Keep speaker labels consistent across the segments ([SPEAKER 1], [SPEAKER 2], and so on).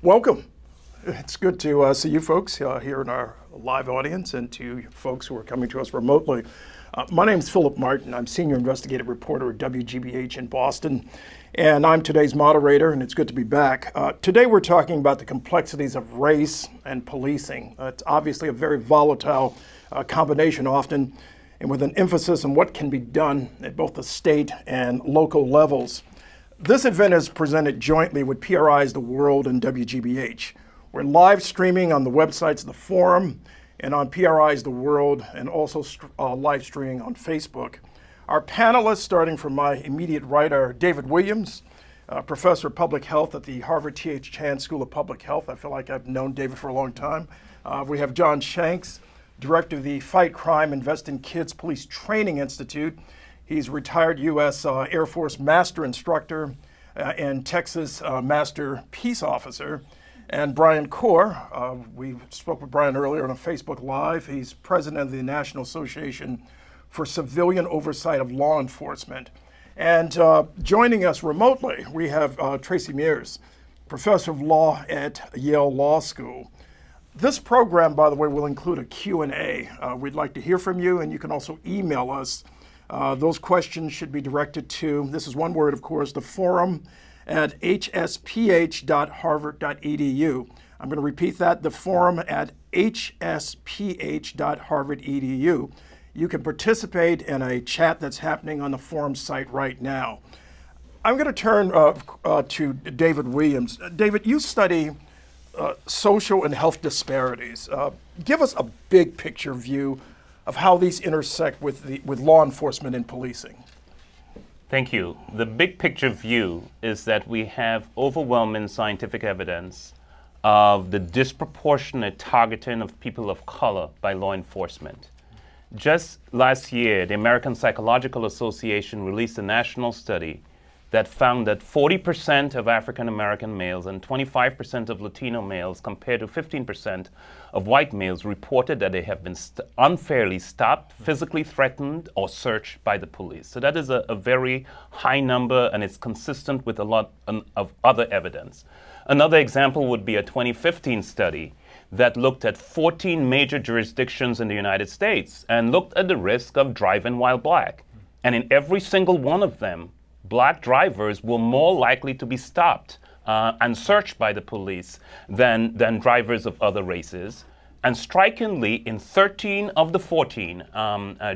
[SPEAKER 1] Welcome. It's good to see you folks here in our live audience and to folks who are coming to us remotely. My name is Philip Martin. I'm Senior Investigative Reporter at WGBH in Boston, and I'm today's moderator, and it's good to be back. Today we're talking about the complexities of race and policing. It's obviously a very volatile combination often, and with an emphasis on what can be done at both the state and local levels. This event is presented jointly with PRI's The World and WGBH. We're live streaming on the websites of the Forum and on PRI's The World, and also live streaming on Facebook. Our panelists, starting from my immediate right, are David Williams, Professor of Public Health at the Harvard T.H. Chan School of Public Health. I feel like I've known David for a long time. We have John Shanks, Director of the Fight Crime, Invest in Kids Police Training Institute. He's retired U.S. Air Force Master Instructor and Texas Master Peace Officer. And Brian Corr, we spoke with Brian earlier on a Facebook Live. He's president of the National Association for Civilian Oversight of Law Enforcement. And joining us remotely, we have Tracy Mears, Professor of Law at Yale Law School. This program, by the way, will include a Q&A. We'd like to hear from you, and you can also email us. Those questions should be directed to, this is one word, of course, the Forum at hsph.harvard.edu. I'm going to repeat that, the Forum at hsph.harvard.edu. You can participate in a chat that's happening on the Forum site right now. I'm going to turn to David Williams. David, you study social and health disparities. Give us a big picture view of how these intersect with law enforcement and policing.
[SPEAKER 2] Thank you. The big picture view is that we have overwhelming scientific evidence of the disproportionate targeting of people of color by law enforcement. Just last year, the American Psychological Association released a national study that found that 40% of African American males and 25% of Latino males, compared to 15% of white males, reported that they have been unfairly stopped, physically threatened, or searched by the police. So that is a very high number, and it's consistent with a lot of other evidence. Another example would be a 2015 study that looked at 14 major jurisdictions in the United States and looked at the risk of driving while black. And in every single one of them, black drivers were more likely to be stopped and searched by the police than drivers of other races. And strikingly, in 13 of the 14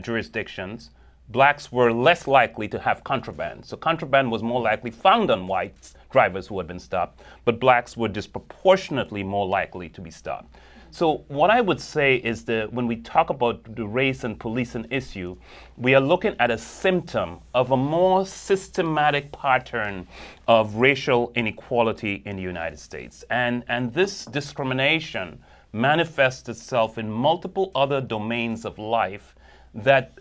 [SPEAKER 2] jurisdictions, blacks were less likely to have contraband. So contraband was more likely found on white drivers who had been stopped, but blacks were disproportionately more likely to be stopped. So what I would say is that when we talk about the race and policing issue, we are looking at a symptom of a more systematic pattern of racial inequality in the United States. And this discrimination manifests itself in multiple other domains of life that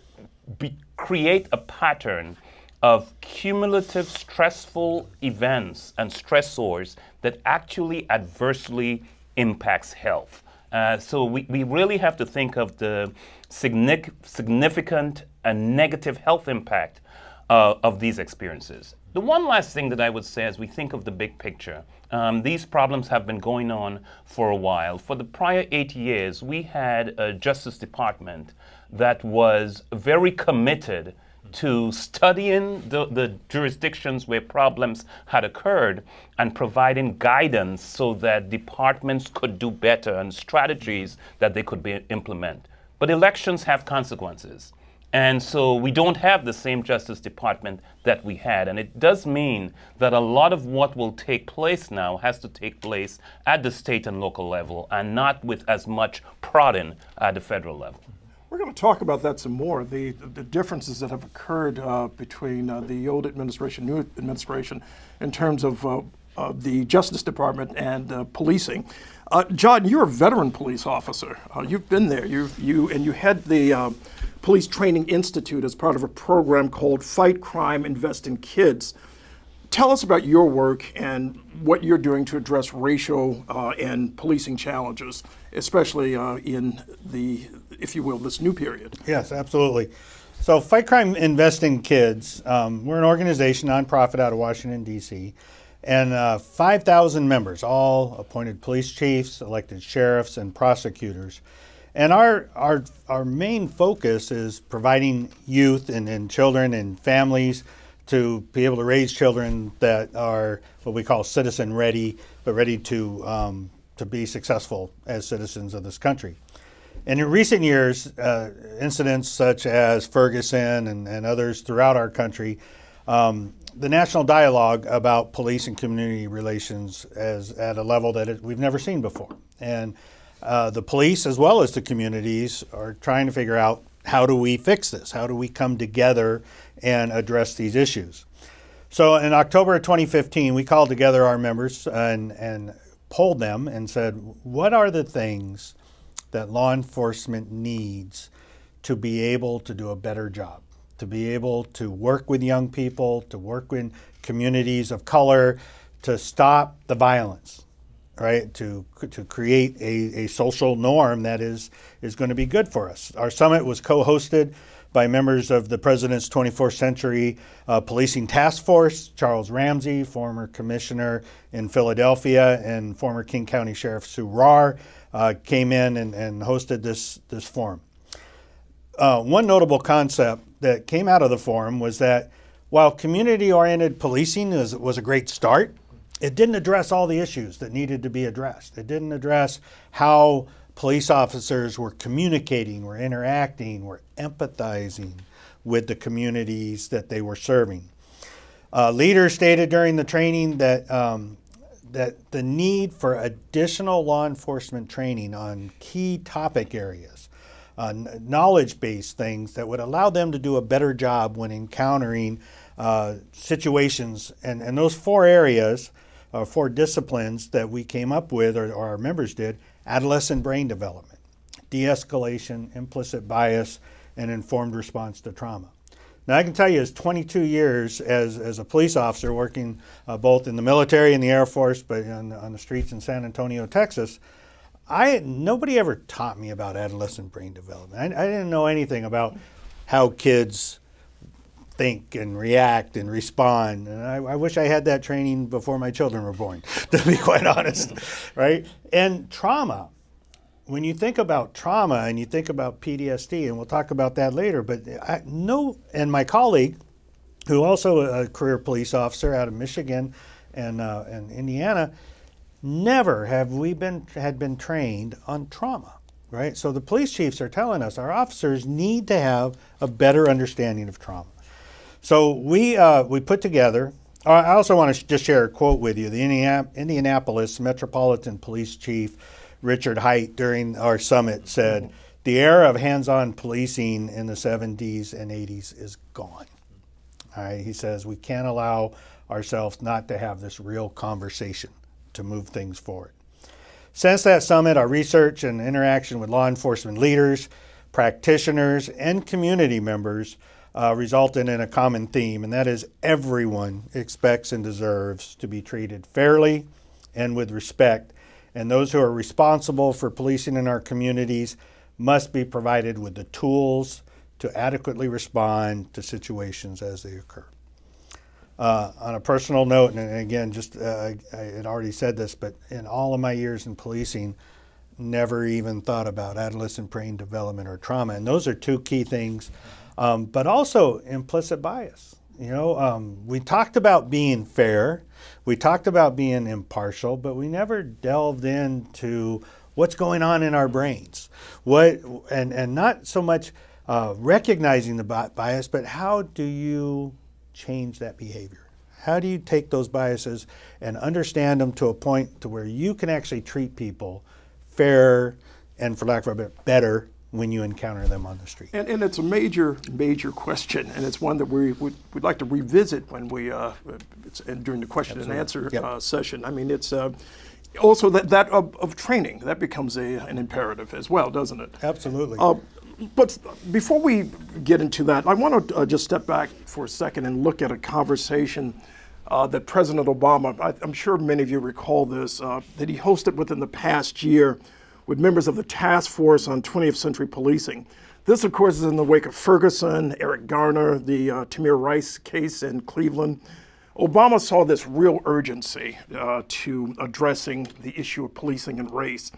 [SPEAKER 2] create a pattern of cumulative stressful events and stressors that actually adversely impacts health. So we really have to think of the significant and negative health impact of these experiences. The one last thing that I would say as we think of the big picture, these problems have been going on for a while. For the prior 8 years, we had a Justice Department that was very committed to studying the jurisdictions where problems had occurred and providing guidance so that departments could do better and strategies that they could implement. But elections have consequences. And so we don't have the same Justice Department that we had. And it does mean that a lot of what will take place now has to take place at the state and local level and not with as much prodding at the federal level.
[SPEAKER 1] We're going to talk about that some more, the differences that have occurred between the old administration, new administration, in terms of the Justice Department and policing. John, you're a veteran police officer. You've been there. You head the Police Training Institute as part of a program called Fight Crime, Invest in Kids. Tell us about your work and what you're doing to address racial and policing challenges, especially in the, if you will, this new period.
[SPEAKER 3] Yes, absolutely. So Fight Crime, Invest in Kids, we're an organization, nonprofit out of Washington, D.C., And 5,000 members, all appointed police chiefs, elected sheriffs, and prosecutors. And our main focus is providing youth and children and families to be able to raise children that are what we call citizen ready, but ready to be successful as citizens of this country. And in recent years, incidents such as Ferguson and others throughout our country, the national dialogue about police and community relations is at a level that we've never seen before. And the police, as well as the communities, are trying to figure out, how do we fix this? How do we come together and address these issues? So in October of 2015, we called together our members and polled them and said, what are the things that law enforcement needs to be able to do a better job, to be able to work with young people, to work with communities of color, to stop the violence, right? To create a social norm that is going to be good for us. Our summit was co-hosted by members of the President's 24th Century Policing Task Force, Charles Ramsey, former commissioner in Philadelphia, and former King County Sheriff Sue Rahr came in and hosted this forum. One notable concept that came out of the forum was that while community-oriented policing was a great start, it didn't address all the issues that needed to be addressed. It didn't address how police officers were communicating, were interacting, were empathizing with the communities that they were serving. Leaders stated during the training that that the need for additional law enforcement training on key topic areas, knowledge-based things that would allow them to do a better job when encountering situations. And those four areas, four disciplines that we came up with, or our members did: adolescent brain development, de-escalation, implicit bias, and informed response to trauma. Now, I can tell you, as 22 years as a police officer working both in the military and the Air Force, but on the streets in San Antonio, Texas, nobody ever taught me about adolescent brain development. I didn't know anything about how kids think and react and respond. And I wish I had that training before my children were born, to be quite honest, right? And trauma. When you think about trauma and you think about PTSD, and we'll talk about that later, but and my colleague, who also a career police officer out of Michigan and Indiana, never had been trained on trauma, right? So the police chiefs are telling us our officers need to have a better understanding of trauma. So we put together. I also want to just share a quote with you. The Indianapolis Metropolitan Police Chief Richard Height, during our summit, said, "The era of hands-on policing in the 70s and 80s is gone." All right, he says, we can't allow ourselves not to have this real conversation to move things forward. Since that summit, our research and interaction with law enforcement leaders, practitioners, and community members resulted in a common theme, and that is everyone expects and deserves to be treated fairly and with respect. And those who are responsible for policing in our communities must be provided with the tools to adequately respond to situations as they occur. On a personal note, and again, I had already said this, but in all of my years in policing, never even thought about adolescent brain development or trauma. And those are two key things, but also implicit bias. You know, we talked about being fair, we talked about being impartial, but we never delved into what's going on in our brains. And not so much recognizing the bias, but how do you change that behavior? How do you take those biases and understand them to a point to where you can actually treat people fair and, for lack of a better, when you encounter them on the street?
[SPEAKER 1] And it's a major question, and it's one that we'd like to revisit when during the question and answer session. I mean, it's also that of training. That becomes an imperative as well, doesn't it?
[SPEAKER 3] Absolutely.
[SPEAKER 1] But before we get into that, I want to just step back for a second and look at a conversation that President Obama, I'm sure many of you recall this, that he hosted within the past year with members of the Task Force on 20th Century Policing. This, of course, is in the wake of Ferguson, Eric Garner, the Tamir Rice case in Cleveland, Obama saw this real urgency to addressing the issue of policing and race.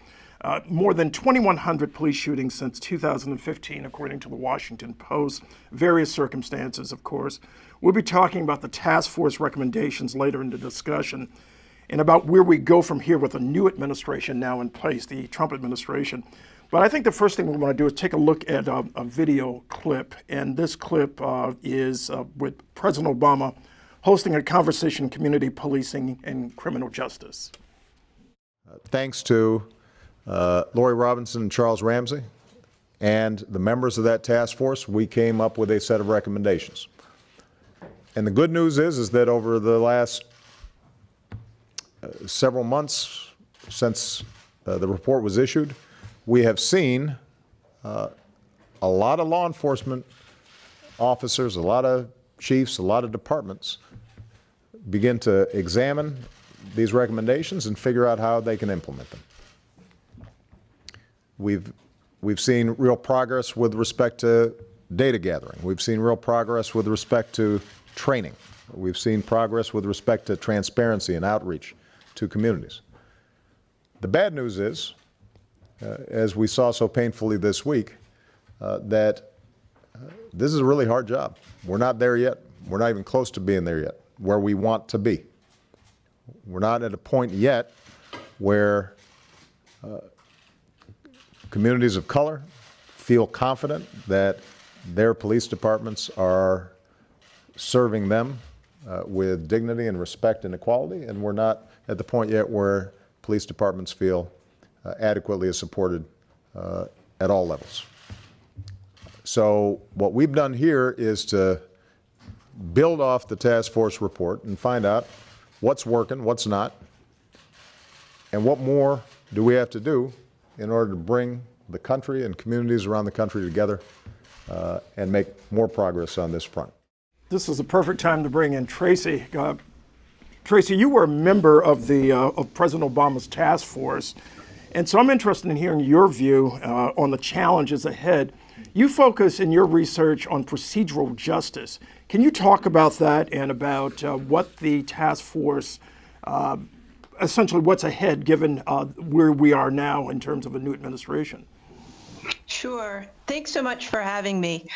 [SPEAKER 1] More than 2,100 police shootings since 2015, according to the Washington Post. Various circumstances, of course. We'll be talking about the task force recommendations later in the discussion and about where we go from here with a new administration now in place, the Trump administration. But I think the first thing we want to do is take a look at a video clip. And this clip is with President Obama hosting a conversation on community policing and criminal justice.
[SPEAKER 4] Thanks to Lori Robinson and Charles Ramsey and the members of that task force, we came up with a set of recommendations. And the good news is that over the last several months since the report was issued, we have seen a lot of law enforcement officers, a lot of chiefs, a lot of departments begin to examine these recommendations and figure out how they can implement them. We've seen real progress with respect to data gathering. We've seen real progress with respect to training. We've seen progress with respect to transparency and outreach to communities. The bad news is, as we saw so painfully this week, that this is a really hard job. We're not there yet. We're not even close to being there yet, where we want to be. We're not at a point yet where communities of color feel confident that their police departments are serving them with dignity and respect and equality, and we're not at the point yet where police departments feel adequately supported at all levels. So what we've done here is to build off the task force report and find out what's working, what's not, and what more do we have to do in order to bring the country and communities around the country together and make more progress on this front.
[SPEAKER 1] This is the perfect time to bring in Tracy. Tracy, you were a member of of President Obama's task force, and so I'm interested in hearing your view on the challenges ahead. You focus in your research on procedural justice. Can you talk about that and about what the task force, essentially what's ahead given where we are now in terms of a new administration?
[SPEAKER 5] Sure. Thanks so much for having me.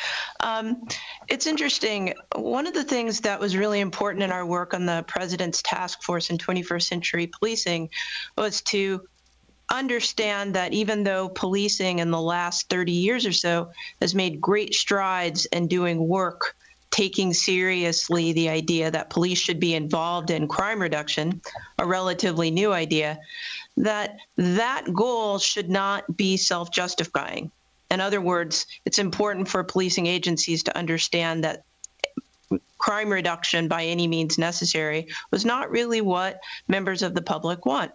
[SPEAKER 5] It's interesting. One of the things that was really important in our work on the President's Task Force in 21st Century Policing was to understand that even though policing in the last 30 years or so has made great strides in doing work, taking seriously the idea that police should be involved in crime reduction, a relatively new idea, that goal should not be self-justifying. In other words, it's important for policing agencies to understand that crime reduction by any means necessary was not really what members of the public want.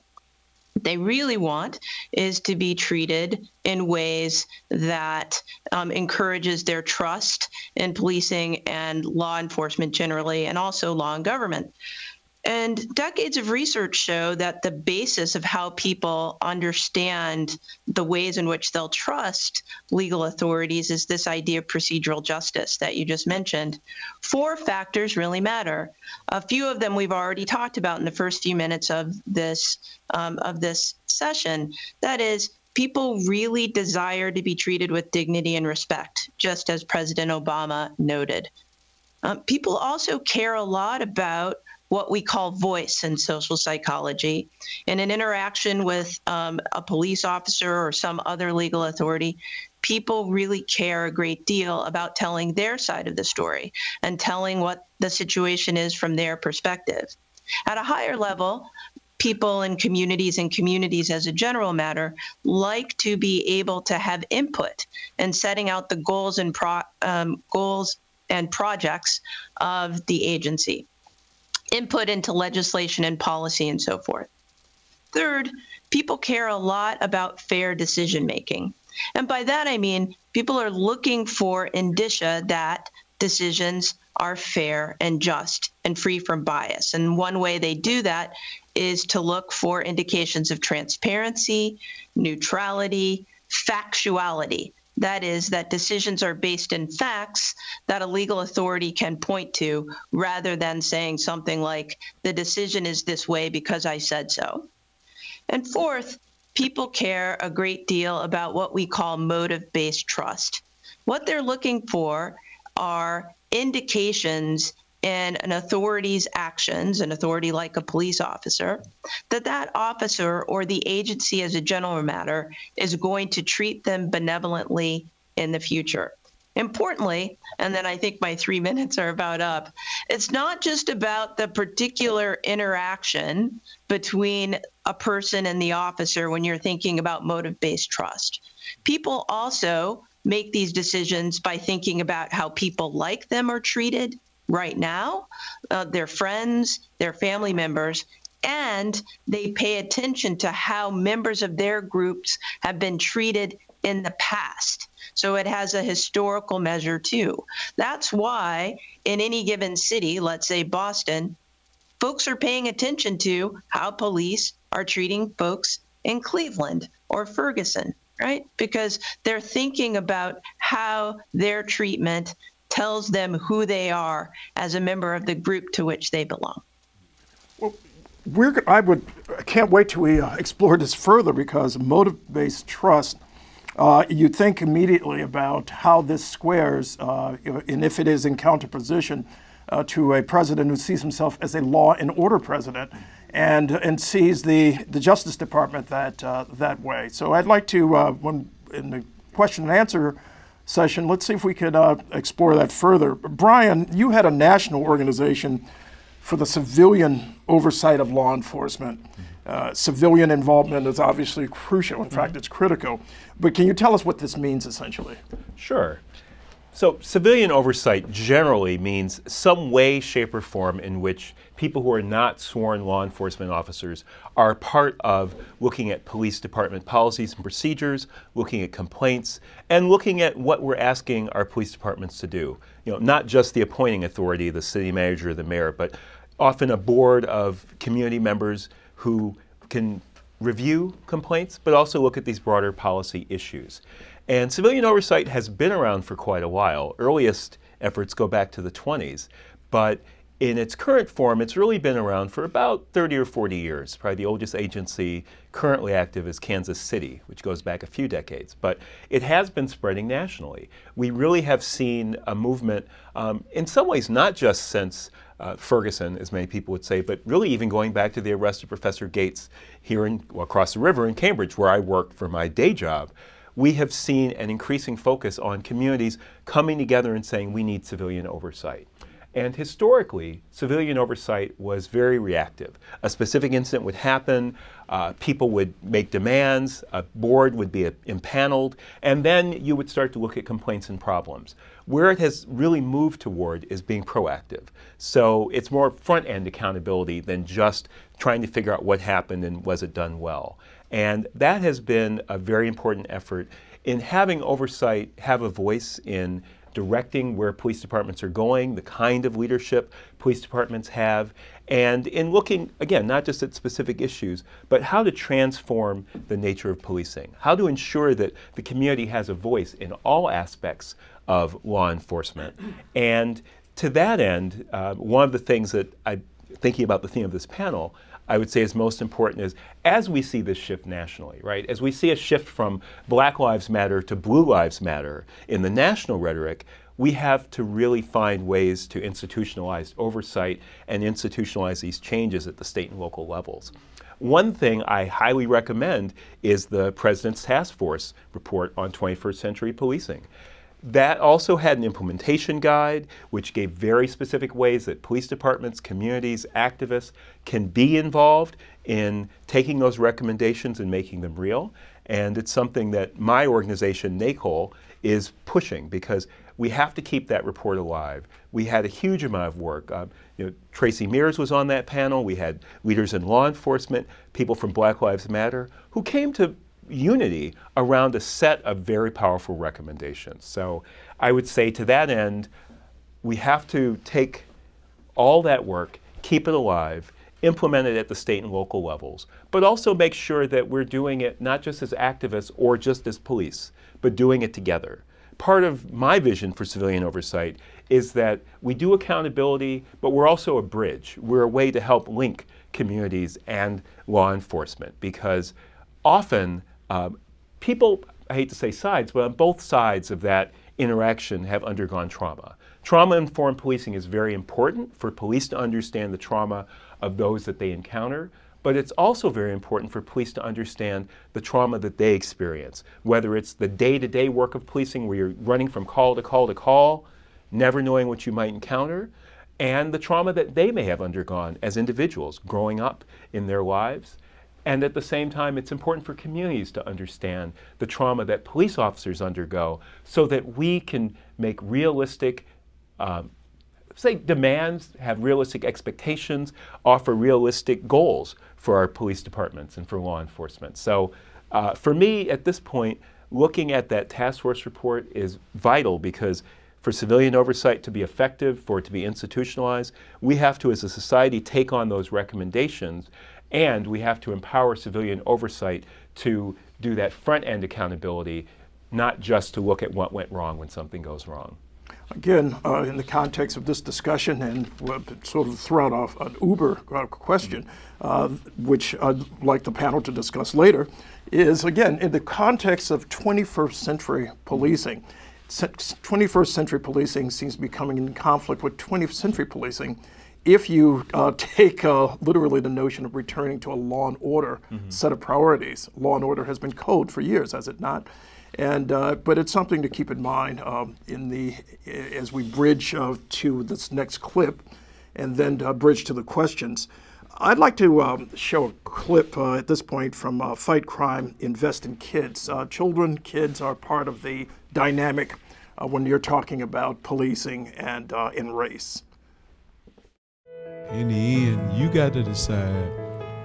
[SPEAKER 5] What they really want is to be treated in ways that encourages their trust in policing and law enforcement generally, and also law and government. And decades of research show that the basis of how people understand the ways in which they'll trust legal authorities is this idea of procedural justice that you just mentioned. 4 factors really matter. A few of them we've already talked about in the first few minutes of this session. That is, people really desire to be treated with dignity and respect, just as President Obama noted. People also care a lot about what we call voice in social psychology. In an interaction with a police officer or some other legal authority, people really care a great deal about telling their side of the story and telling what the situation is from their perspective. At a higher level, people in communities as a general matter like to be able to have input in setting out the goals and projects of the agency, input into legislation and policy and so forth. Third, people care a lot about fair decision making. And by that I mean people are looking for indicia that decisions are fair and just and free from bias. And one way they do that is to look for indications of transparency, neutrality, factuality. That is, that decisions are based in facts that a legal authority can point to, rather than saying something like, the decision is this way because I said so. And fourth, people care a great deal about what we call motive-based trust. What they're looking for are indications in an authority's actions, an authority like a police officer, that officer or the agency as a general matter is going to treat them benevolently in the future. Importantly, and then I think my 3 minutes are about up, it's not just about the particular interaction between a person and the officer when you're thinking about motive-based trust. People also make these decisions by thinking about how people like them are treated right now, their friends, their family members, and they pay attention to how members of their groups have been treated in the past. So it has a historical measure too. That's why in any given city, let's say Boston, folks are paying attention to how police are treating folks in Cleveland or Ferguson, right? Because they're thinking about how their treatment tells them who they are as a member of the group to which they belong.
[SPEAKER 1] Well, I can't wait till we explore this further, because motive-based trust, you think immediately about how this squares, and if it is in counterposition to a president who sees himself as a law and order president, and sees the Justice Department that way. So I'd like to, in the question and answer session, let's see if we could explore that further. Brian, you had a national organization for the civilian oversight of law enforcement. Civilian involvement is obviously crucial. In fact, it's critical. But can you tell us what this means essentially?
[SPEAKER 6] Sure. So civilian oversight generally means some way, shape, or form in which people who are not sworn law enforcement officers are part of looking at police department policies and procedures, looking at complaints, and looking at what we're asking our police departments to do. You know, not just the appointing authority, the city manager, the mayor, but often a board of community members who can review complaints, but also look at these broader policy issues. And civilian oversight has been around for quite a while. Earliest efforts go back to the 20s, but in its current form, it's really been around for about 30 or 40 years. Probably the oldest agency currently active is Kansas City, which goes back a few decades, but it has been spreading nationally. We really have seen a movement, in some ways not just since Ferguson, as many people would say, but really even going back to the arrest of Professor Gates here across the river in Cambridge, where I worked for my day job. We have seen an increasing focus on communities coming together and saying we need civilian oversight. And historically, civilian oversight was very reactive. A specific incident would happen, people would make demands, a board would be impaneled, and then you would start to look at complaints and problems. Where it has really moved toward is being proactive. So it's more front-end accountability than just trying to figure out what happened and was it done well. And that has been a very important effort in having oversight have a voice in directing where police departments are going, the kind of leadership police departments have, and in looking, again, not just at specific issues, but how to transform the nature of policing, how to ensure that the community has a voice in all aspects of law enforcement. And to that end, one of the things that I'm thinking about the theme of this panel, I would say is most important is as we see this shift nationally, right? As we see a shift from Black Lives Matter to Blue Lives Matter in the national rhetoric, we have to really find ways to institutionalize oversight and institutionalize these changes at the state and local levels. One thing I highly recommend is the President's Task Force report on 21st century policing. That also had an implementation guide, which gave very specific ways that police departments, communities, activists can be involved in taking those recommendations and making them real. And it's something that my organization, NACOL, is pushing because we have to keep that report alive. We had a huge amount of work. Tracy Mears was on that panel. We had leaders in law enforcement, people from Black Lives Matter, who came to unity around a set of very powerful recommendations. So I would say to that end, we have to take all that work, keep it alive, implement it at the state and local levels, but also make sure that we're doing it not just as activists or just as police, but doing it together. Part of my vision for civilian oversight is that we do accountability, but we're also a bridge. We're a way to help link communities and law enforcement, because often people, I hate to say sides, but on both sides of that interaction have undergone trauma. Trauma-informed policing is very important for police to understand the trauma of those that they encounter, but it's also very important for police to understand the trauma that they experience, whether it's the day-to-day work of policing where you're running from call to call to call, never knowing what you might encounter, and the trauma that they may have undergone as individuals growing up in their lives. And at the same time, it's important for communities to understand the trauma that police officers undergo so that we can make realistic demands, have realistic expectations, offer realistic goals for our police departments and for law enforcement. So for me, at this point, looking at that task force report is vital, because for civilian oversight to be effective, for it to be institutionalized, we have to, as a society, take on those recommendations, and we have to empower civilian oversight to do that front-end accountability, not just to look at what went wrong when something goes wrong.
[SPEAKER 1] Again, in the context of this discussion, and sort of throw out an Uber question, which I'd like the panel to discuss later, is, again, in the context of 21st century policing. 21st century policing seems to be coming in conflict with 20th century policing. If you take literally the notion of returning to a law and order set of priorities, law and order has been code for years, has it not? And but it's something to keep in mind as we bridge to this next clip, and then bridge to the questions. I'd like to show a clip at this point from Fight Crime, Invest in Kids. Children, kids are part of the dynamic when you're talking about policing and in race.
[SPEAKER 7] In the end, you got to decide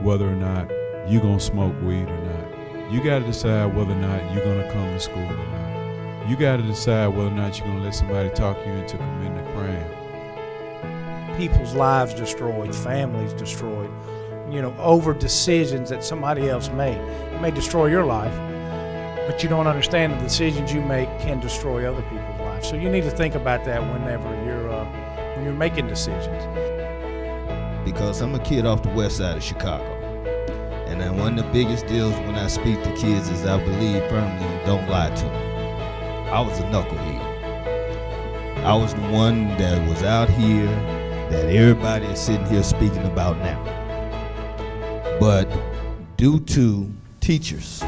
[SPEAKER 7] whether or not you're going to smoke weed or not. You got to decide whether or not you're going to come to school or not. You got to decide whether or not you're going to let somebody talk you into committing a crime.
[SPEAKER 8] People's lives destroyed, families destroyed, over decisions that somebody else made. It may destroy your life, but you don't understand the decisions you make can destroy other people's lives. So you need to think about that whenever when you're making decisions.
[SPEAKER 9] Because I'm a kid off the west side of Chicago. And then one of the biggest deals when I speak to kids is I believe firmly in don't lie to them. I was a knucklehead. I was the one that was out here that everybody is sitting here speaking about now. But due to teachers,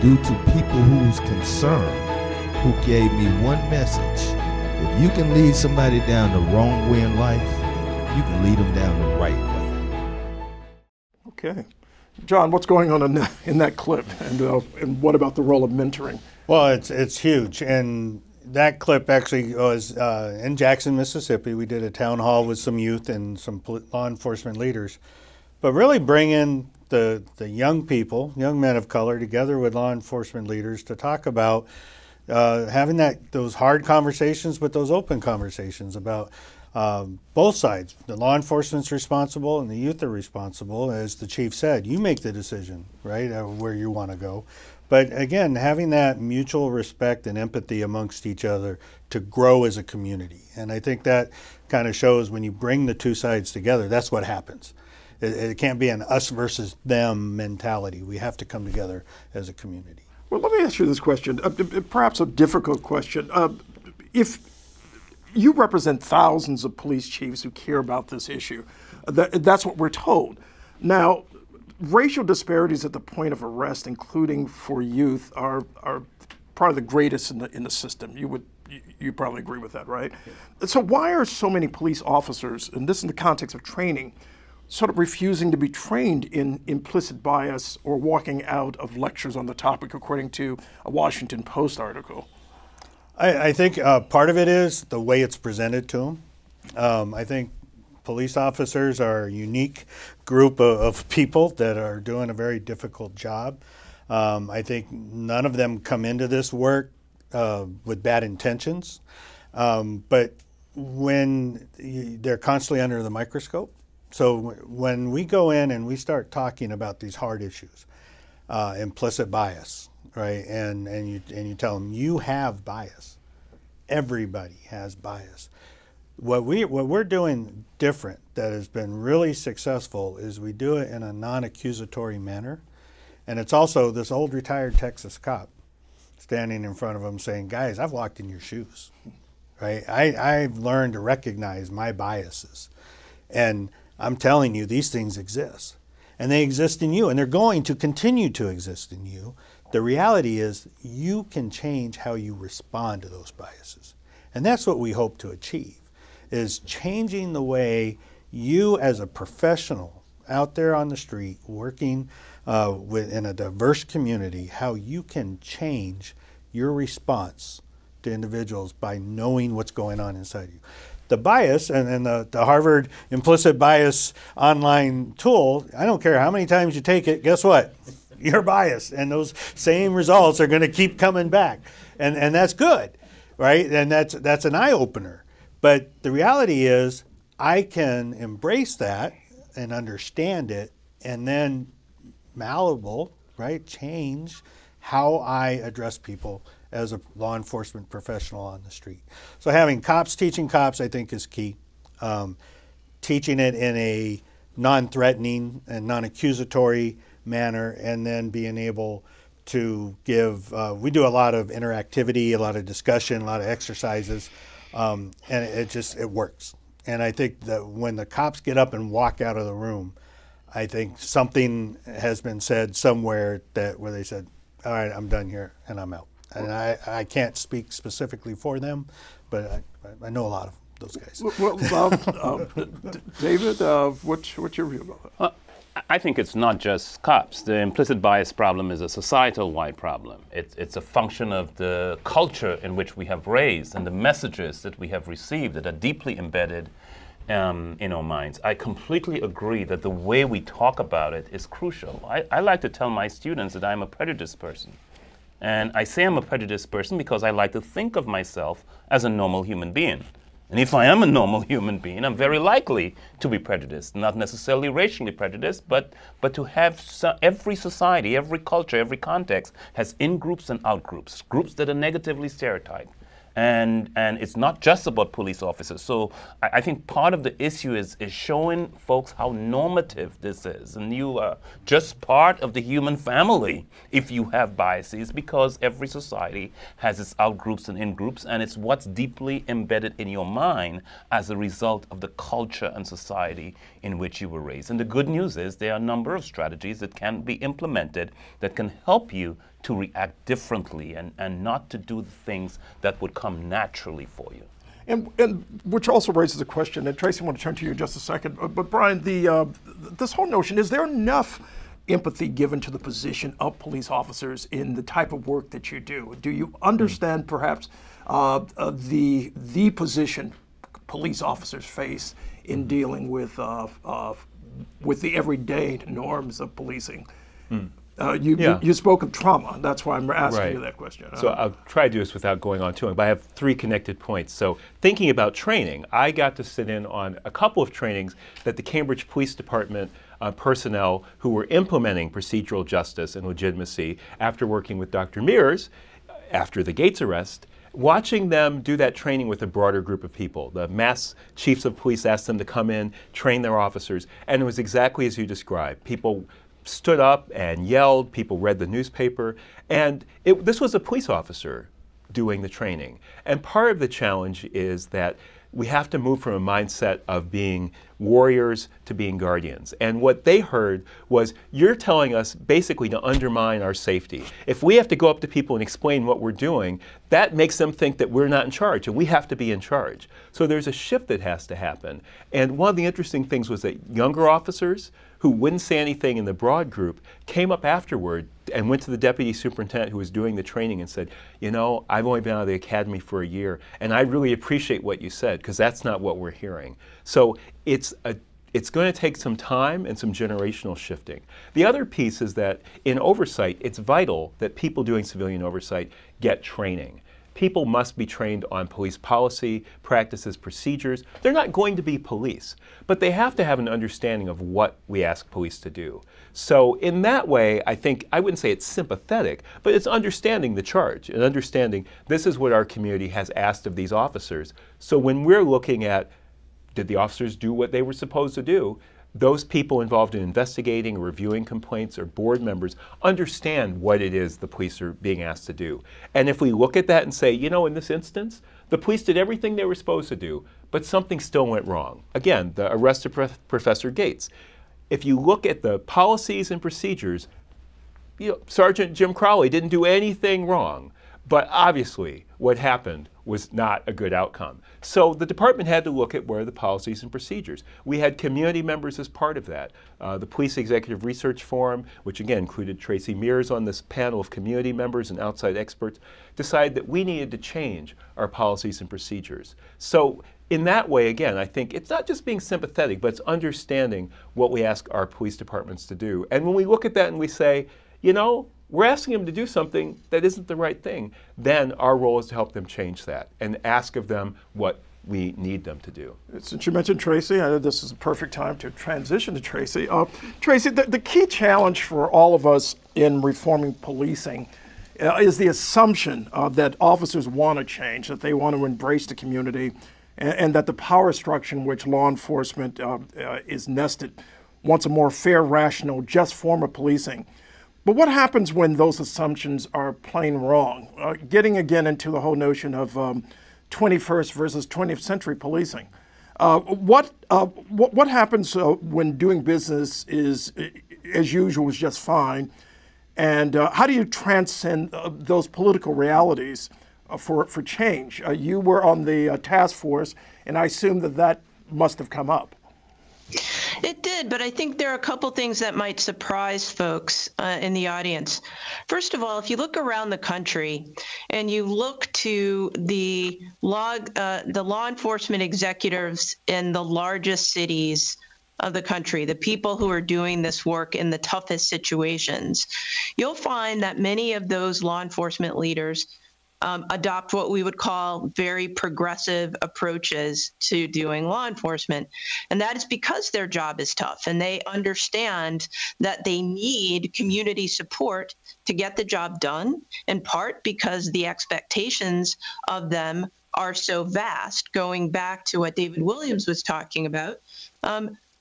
[SPEAKER 9] due to people who's concerned, who gave me one message: if you can lead somebody down the wrong way in life, you can lead them down the right way.
[SPEAKER 1] Okay. John, what's going on in that clip, and what about the role of mentoring?
[SPEAKER 3] Well, it's huge, and that clip actually was in Jackson, Mississippi. We did a town hall with some youth and some law enforcement leaders, but really bringing the young people, young men of color, together with law enforcement leaders to talk about having those hard conversations, but those open conversations about both sides. The law enforcement's responsible and the youth are responsible. As the chief said, you make the decision, right, where you want to go. But again, having that mutual respect and empathy amongst each other to grow as a community. And I think that kind of shows when you bring the two sides together, that's what happens. It can't be an us versus them mentality. We have to come together as a community.
[SPEAKER 1] Well, let me ask you this question, perhaps a difficult question. If you represent thousands of police chiefs who care about this issue, that's what we're told. Now, racial disparities at the point of arrest, including for youth, are probably the greatest in the system. You probably agree with that, right? Yeah. So why are so many police officers, and this in the context of training, sort of refusing to be trained in implicit bias or walking out of lectures on the topic, according to a Washington Post article?
[SPEAKER 3] I think part of it is the way it's presented to them. I think police officers are a unique group of people that are doing a very difficult job. I think none of them come into this work with bad intentions, but when they're constantly under the microscope. So when we go in and we start talking about these hard issues, implicit bias, right? And you tell them you have bias. Everybody has bias. What we're doing different that has been really successful is we do it in a non-accusatory manner, and it's also this old retired Texas cop standing in front of them saying, "Guys, I've walked in your shoes, right? I've learned to recognize my biases, and I'm telling you these things exist, and they exist in you, and they're going to continue to exist in you. The reality is you can change how you respond to those biases, and that's what we hope to achieve, is changing the way you as a professional out there on the street working in a diverse community, how you can change your response to individuals by knowing what's going on inside you. The bias and the Harvard implicit bias online tool, I don't care how many times you take it, guess what? You're biased, and those same results are going to keep coming back. And that's good, right? And that's an eye-opener. But the reality is I can embrace that and understand it and then malleable, right, change how I address people as a law enforcement professional on the street. So having cops teaching cops, I think, is key. Teaching it in a non-threatening and non-accusatory manner, and then being able to give, we do a lot of interactivity, a lot of discussion, a lot of exercises, and it works. And I think that when the cops get up and walk out of the room, I think something has been said somewhere where they said, all right, I'm done here and I'm out. And I can't speak specifically for them, but I know a lot of those guys.
[SPEAKER 1] Well, David, what's your view about that?
[SPEAKER 2] I think it's not just cops. The implicit bias problem is a societal-wide problem. It's a function of the culture in which we have raised and the messages that we have received that are deeply embedded in our minds. I completely agree that the way we talk about it is crucial. I like to tell my students that I'm a prejudiced person. And I say I'm a prejudiced person because I like to think of myself as a normal human being. And if I am a normal human being, I'm very likely to be prejudiced, not necessarily racially prejudiced, but to have every society, every culture, every context has in-groups and out-groups, groups that are negatively stereotyped. And it's not just about police officers. So I think part of the issue is showing folks how normative this is. And you are just part of the human family if you have biases, because every society has its out-groups and in-groups, and it's what's deeply embedded in your mind as a result of the culture and society in which you were raised. And the good news is there are a number of strategies that can be implemented that can help you to react differently and not to do the things that would come naturally for you.
[SPEAKER 1] And which also raises a question, and Tracy, I want to turn to you in just a second, but Brian, this whole notion, is there enough empathy given to the position of police officers in the type of work that you do? Do you understand perhaps the position police officers face in dealing with the everyday norms of policing? You spoke of trauma. That's why I'm asking you that question.
[SPEAKER 6] So I'll try to do this without going on too long, but I have 3 connected points. So thinking about training, I got to sit in on a couple of trainings that the Cambridge Police Department personnel who were implementing procedural justice and legitimacy after working with Dr. Mears after the Gates arrest. Watching them do that training with a broader group of people. The mass chiefs of police asked them to come in, train their officers, and it was exactly as you described. People stood up and yelled, people read the newspaper, and this was a police officer doing the training. And part of the challenge is that we have to move from a mindset of being warriors to being guardians. And what they heard was, you're telling us basically to undermine our safety. If we have to go up to people and explain what we're doing, that makes them think that we're not in charge, and we have to be in charge. So there's a shift that has to happen. And one of the interesting things was that younger officers who wouldn't say anything in the broad group came up afterward and went to the deputy superintendent who was doing the training and said, you know, I've only been out of the academy for a year, and I really appreciate what you said, because that's not what we're hearing. So it's going to take some time and some generational shifting. The other piece is that in oversight, it's vital that people doing civilian oversight get training. People must be trained on police policy, practices, procedures. They're not going to be police, but they have to have an understanding of what we ask police to do. So in that way, I think, I wouldn't say it's sympathetic, but it's understanding the charge and understanding this is what our community has asked of these officers. So when we're looking at, did the officers do what they were supposed to do? Those people involved in investigating or reviewing complaints or board members understand what it is the police are being asked to do. And if we look at that and say, you know, in this instance, the police did everything they were supposed to do, but something still went wrong. Again, the arrest of Professor Gates. If you look at the policies and procedures, you know, Sergeant Jim Crowley didn't do anything wrong, but obviously what happened was not a good outcome. So the department had to look at where the policies and procedures. We had community members as part of that. The Police Executive Research Forum, which again included Tracy Mears on this panel of community members and outside experts, decided that we needed to change our policies and procedures. So in that way, again, I think it's not just being sympathetic, but it's understanding what we ask our police departments to do. And when we look at that and we say, you know, we're asking them to do something that isn't the right thing, then our role is to help them change that and ask of them what we need them to do.
[SPEAKER 1] Since you mentioned Tracy, I know this is a perfect time to transition to Tracy. Tracy, the key challenge for all of us in reforming policing is the assumption that officers want to change, that they want to embrace the community, and that the power structure in which law enforcement is nested wants a more fair, rational, just form of policing. But what happens when those assumptions are plain wrong? Getting again into the whole notion of 21st versus 20th century policing. What happens when doing business is, as usual, is just fine? And how do you transcend those political realities for change? You were on the task force, and I assume that must have come up.
[SPEAKER 5] It did, but I think there are a couple things that might surprise folks in the audience. First of all, if you look around the country and you look to the law enforcement executives in the largest cities of the country, the people who are doing this work in the toughest situations, you'll find that many of those law enforcement leaders adopt what we would call very progressive approaches to doing law enforcement. And that is because their job is tough and they understand that they need community support to get the job done, in part because the expectations of them are so vast. Going back to what David Williams was talking about,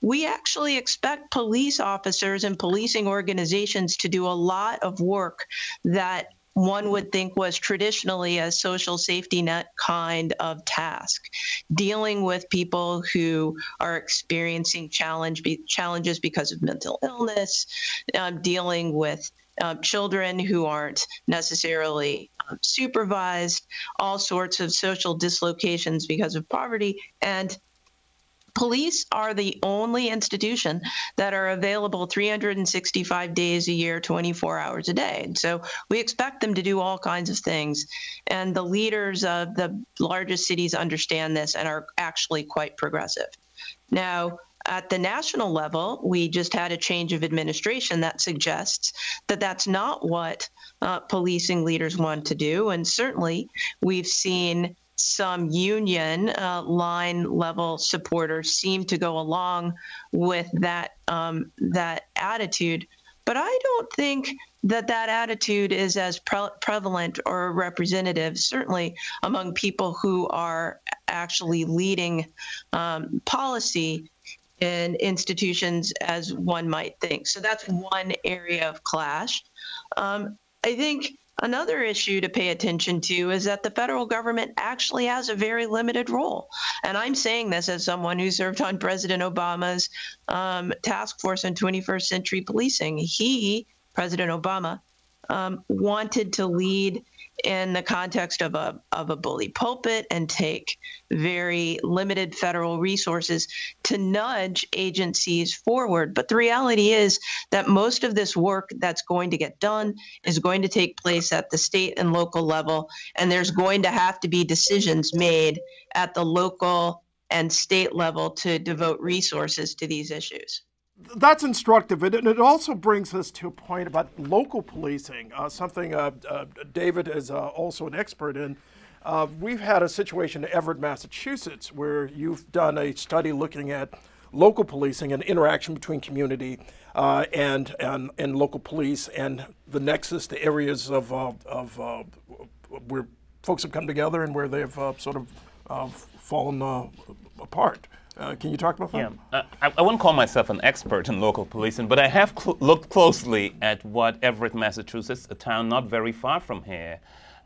[SPEAKER 5] we actually expect police officers and policing organizations to do a lot of work that one would think was traditionally a social safety net kind of task, dealing with people who are experiencing challenges because of mental illness, dealing with children who aren't necessarily supervised, all sorts of social dislocations because of poverty. And police are the only institution that are available 365 days a year, 24 hours a day. And so we expect them to do all kinds of things. And the leaders of the largest cities understand this and are actually quite progressive. Now, at the national level, we just had a change of administration that suggests that that's not what policing leaders want to do. And certainly we've seen some union line level supporters seem to go along with that attitude. But I don't think that attitude is as prevalent or representative, certainly among people who are actually leading policy in institutions as one might think. So that's one area of clash. I think another issue to pay attention to is that the federal government actually has a very limited role. And I'm saying this as someone who served on President Obama's task force on 21st century policing. President Obama, wanted to lead in the context of a bully pulpit and take very limited federal resources to nudge agencies forward. But the reality is that most of this work that's going to get done is going to take place at the state and local level, and there's going to have to be decisions made at the local and state level to devote resources to these issues.
[SPEAKER 1] That's instructive, and it also brings us to a point about local policing, something David is also an expert in. We've had a situation in Everett, Massachusetts, where you've done a study looking at local policing and interaction between community and local police, and the nexus, the areas of where folks have come together and where they've sort of fallen apart. Can you talk about that?
[SPEAKER 2] Yeah, I wouldn't call myself an expert in local policing, but I have looked closely at what Everett, Massachusetts, a town not very far from here,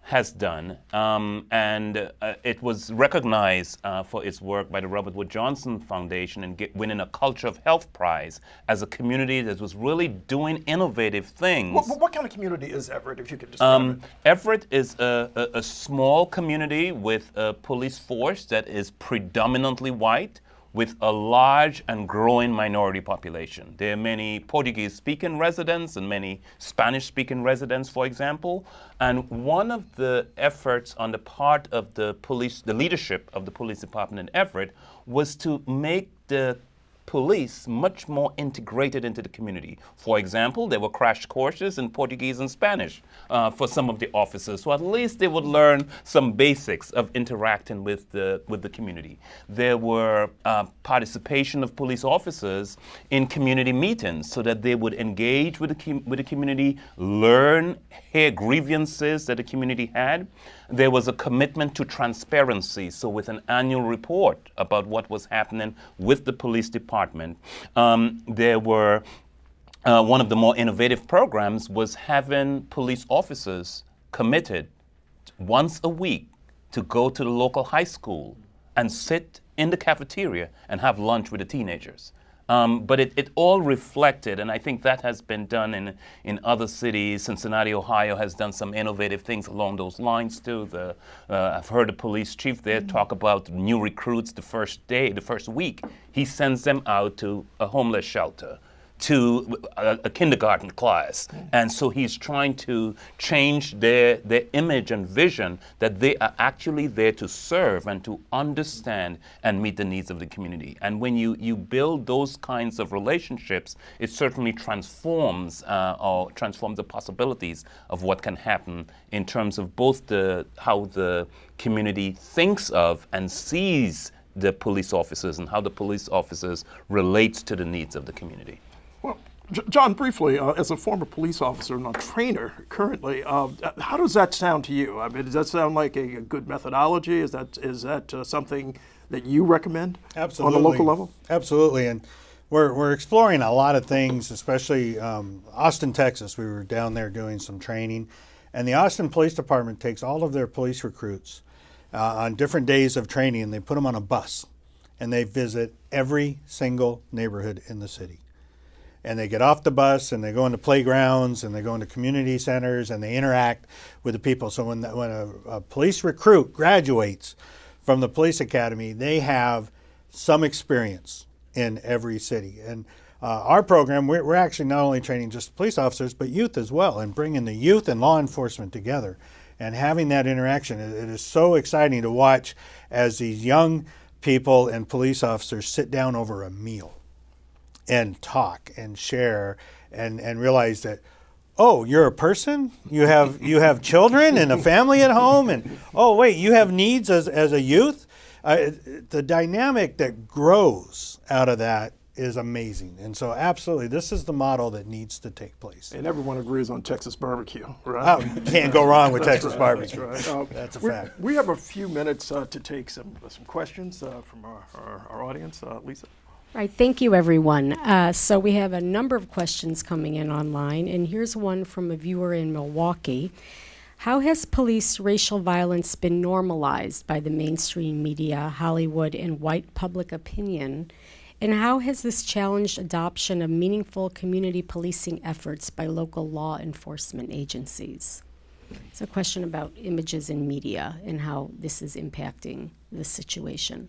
[SPEAKER 2] has done, and it was recognized for its work by the Robert Wood Johnson Foundation and winning a Culture of Health Prize as a community that was really doing innovative things.
[SPEAKER 1] What kind of community is Everett, if you could describe it?
[SPEAKER 2] Everett is a small community with a police force that is predominantly white, with a large and growing minority population. There are many Portuguese-speaking residents and many Spanish-speaking residents, for example. And one of the efforts on the part of the leadership of the police department in Everett, was to make the police much more integrated into the community. For example, there were crash courses in Portuguese and Spanish for some of the officers, so at least they would learn some basics of interacting with the community. There were participation of police officers in community meetings so that they would engage with the community, learn, hear grievances that the community had. There was a commitment to transparency, so with an annual report about what was happening with the police department. There were, one of the more innovative programs was having police officers committed once a week to go to the local high school and sit in the cafeteria and have lunch with the teenagers. But it all reflected, and I think that has been done in other cities. Cincinnati, Ohio has done some innovative things along those lines too. I've heard the police chief there talk about new recruits the first week. He sends them out to a homeless shelter, to a kindergarten class. And so he's trying to change their image and vision that they are actually there to serve and to understand and meet the needs of the community. And when you build those kinds of relationships, it certainly transforms the possibilities of what can happen in terms of both how the community thinks of and sees the police officers and how the police officers relates to the needs of the community.
[SPEAKER 1] Well, John, briefly, as a former police officer and a trainer currently, how does that sound to you? I mean, does that sound like a good methodology? Is that something that you recommend?
[SPEAKER 3] Absolutely.
[SPEAKER 1] On the local level?
[SPEAKER 3] Absolutely, and we're exploring a lot of things, especially Austin, Texas. We were down there doing some training, and the Austin Police Department takes all of their police recruits on different days of training, and they put them on a bus, and they visit every single neighborhood in the city. And they get off the bus and they go into playgrounds and they go into community centers and they interact with the people. So when a police recruit graduates from the police academy, they have some experience in every city. And our program, we're actually not only training just police officers, but youth as well, and bringing the youth and law enforcement together and having that interaction. It is so exciting to watch as these young people and police officers sit down over a meal and talk and share and realize that, oh, you're a person? You have children and a family at home, and oh wait, you have needs as a youth? The dynamic that grows out of that is amazing. And so absolutely, this is the model that needs to take place.
[SPEAKER 1] And everyone agrees on Texas barbecue, right?
[SPEAKER 3] Oh, can't go wrong with Texas
[SPEAKER 1] right,
[SPEAKER 3] barbecue.
[SPEAKER 1] That's right.
[SPEAKER 3] That's a fact.
[SPEAKER 1] We have a few minutes to take some questions from our audience. Lisa?
[SPEAKER 10] Right, thank you everyone. So we have a number of questions coming in online, and here's one from a viewer in Milwaukee. How has police racial violence been normalized by the mainstream media, Hollywood, and white public opinion? And how has this challenged adoption of meaningful community policing efforts by local law enforcement agencies? It's a question about images in media and how this is impacting the situation.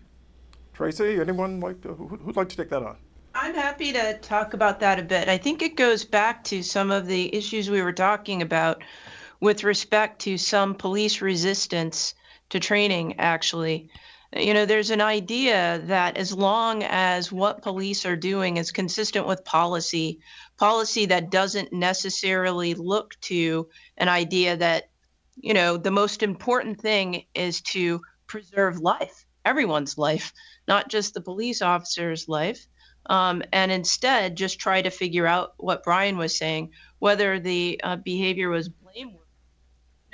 [SPEAKER 1] Tracy, anyone who'd like to take that on?
[SPEAKER 5] I'm happy to talk about that a bit. I think it goes back to some of the issues we were talking about with respect to some police resistance to training, actually. You know, there's an idea that as long as what police are doing is consistent with policy that doesn't necessarily look to an idea that the most important thing is to preserve life, everyone's life, not just the police officer's life, and instead just try to figure out what Brian was saying, whether the behavior was blameworthy.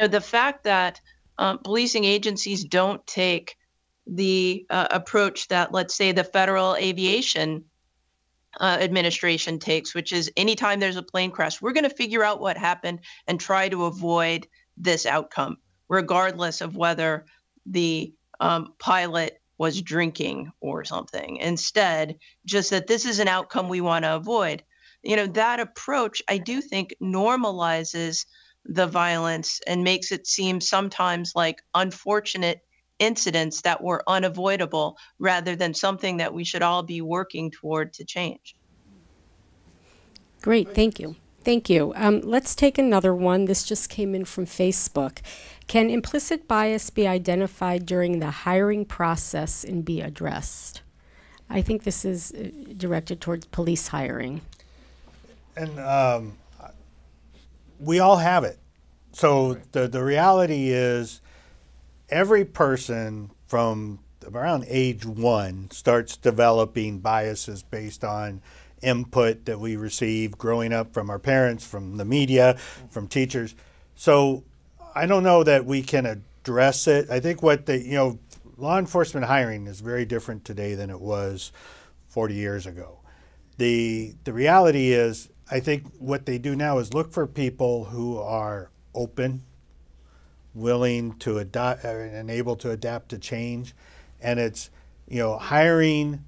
[SPEAKER 5] The fact that policing agencies don't take the approach that, let's say, the Federal Aviation Administration takes, which is anytime there's a plane crash, we're going to figure out what happened and try to avoid this outcome, regardless of whether the pilot was drinking or something. Instead, just that this is an outcome we want to avoid. That approach, I do think, normalizes the violence and makes it seem sometimes like unfortunate incidents that were unavoidable rather than something that we should all be working toward to change.
[SPEAKER 10] Great, thank you. Thank you. Let's take another one. This just came in from Facebook. Can implicit bias be identified during the hiring process and be addressed? I think this is directed towards police hiring.
[SPEAKER 3] And we all have it. So the reality is every person from around age 1 starts developing biases based on input that we receive growing up from our parents, from the media, from teachers. So I don't know that we can address it. I think what law enforcement hiring is very different today than it was 40 years ago. The reality is, I think what they do now is look for people who are open, willing to adapt, and able to adapt to change. And it's, hiring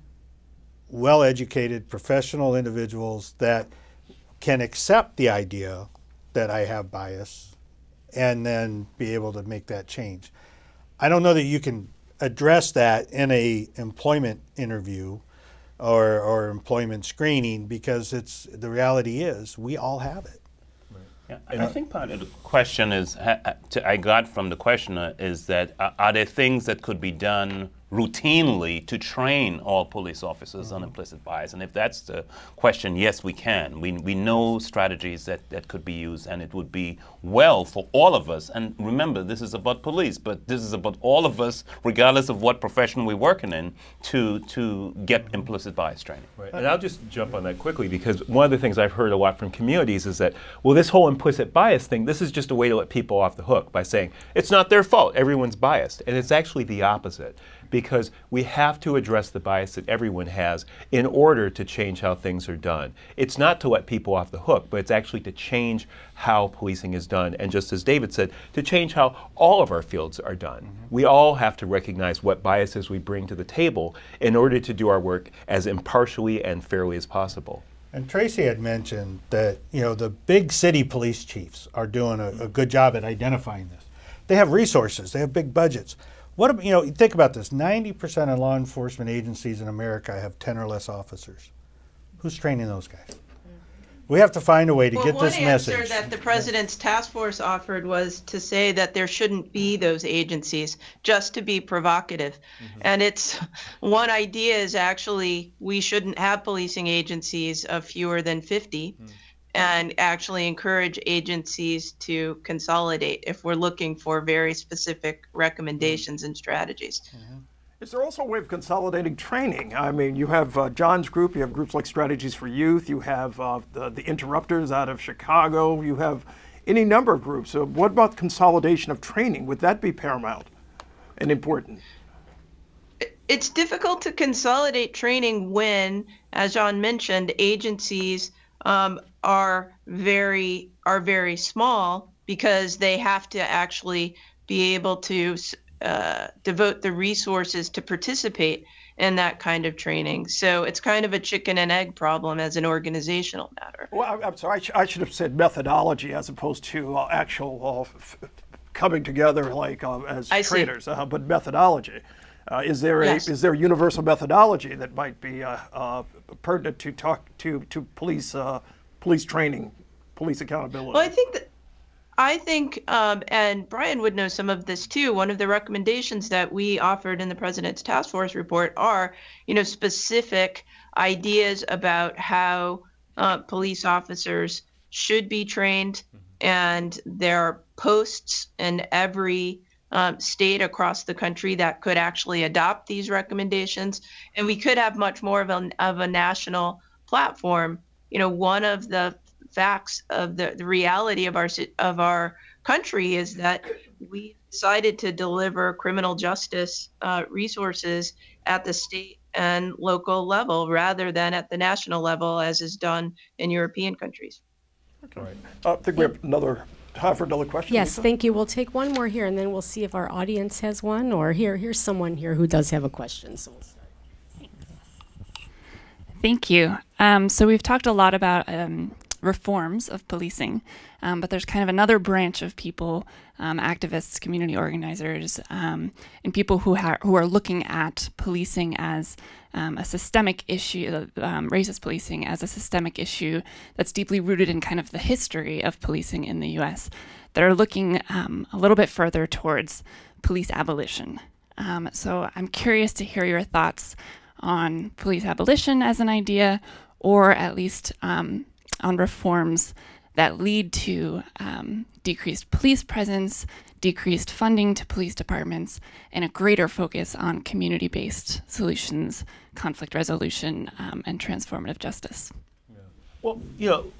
[SPEAKER 3] well-educated professional individuals that can accept the idea that I have bias and then be able to make that change. I don't know that you can address that in a employment interview or employment screening, because the reality is we all have it.
[SPEAKER 2] Yeah, and I think part of the question is, I got from the questioner, is that are there things that could be done routinely to train all police officers on implicit bias? And if that's the question, yes, we can. We know strategies that could be used, and it would be well for all of us. And remember, this is about police, but this is about all of us, regardless of what profession we're working in, to get implicit bias training.
[SPEAKER 6] Right. And I'll just jump on that quickly, because one of the things I've heard a lot from communities is that, well, this whole implicit bias thing, this is just a way to let people off the hook by saying, it's not their fault, everyone's biased. And it's actually the opposite, because we have to address the bias that everyone has in order to change how things are done. It's not to let people off the hook, but it's actually to change how policing is done. And just as David said, to change how all of our fields are done. We all have to recognize what biases we bring to the table in order to do our work as impartially and fairly as possible.
[SPEAKER 3] And Tracy had mentioned that, the big city police chiefs are doing a good job at identifying this. They have resources, they have big budgets. What, think about this, 90% of law enforcement agencies in America have 10 or less officers. Who's training those guys? We have to find a way to get this message.
[SPEAKER 5] One answer that the President's task force offered was to say that there shouldn't be those agencies, just to be provocative. And one idea is actually we shouldn't have policing agencies of fewer than 50. And actually encourage agencies to consolidate if we're looking for very specific recommendations and strategies.
[SPEAKER 1] Is there also a way of consolidating training? I mean, you have John's group, you have groups like Strategies for Youth, you have the Interrupters out of Chicago, you have any number of groups. So what about consolidation of training? Would that be paramount and important?
[SPEAKER 5] It's difficult to consolidate training when, as John mentioned, agencies are very small, because they have to actually be able to devote the resources to participate in that kind of training. So it's kind of a chicken and egg problem as an organizational matter.
[SPEAKER 1] Well, I'm sorry, I should have said methodology as opposed to actual coming together like as trainers, but methodology. Is there a universal methodology that might be pertinent to talk to police training, police accountability?
[SPEAKER 5] Well, I think, and Brian would know some of this too, one of the recommendations that we offered in the President's Task Force report are, specific ideas about how police officers should be trained and there are posts in every state across the country that could actually adopt these recommendations, and we could have much more of a national platform. One of the facts of the reality of our country is that we decided to deliver criminal justice resources at the state and local level rather than at the national level, as is done in European countries.
[SPEAKER 1] Okay. I think we have time for another question.
[SPEAKER 10] Yes,
[SPEAKER 1] Lisa?
[SPEAKER 10] thank you. We'll take one more here, and then we'll see if our audience has one, or here's someone here who does have a question. So we'll start.
[SPEAKER 11] Thank you. So we've talked a lot about reforms of policing, but there's kind of another branch of people, activists, community organizers, and people who are looking at policing as a systemic issue, racist policing as a systemic issue that's deeply rooted in kind of the history of policing in the U.S. that are looking a little bit further towards police abolition. So I'm curious to hear your thoughts on police abolition as an idea, or at least on reforms that lead to decreased police presence, decreased funding to police departments, and a greater focus on community-based solutions, conflict resolution, and transformative justice.
[SPEAKER 6] Well,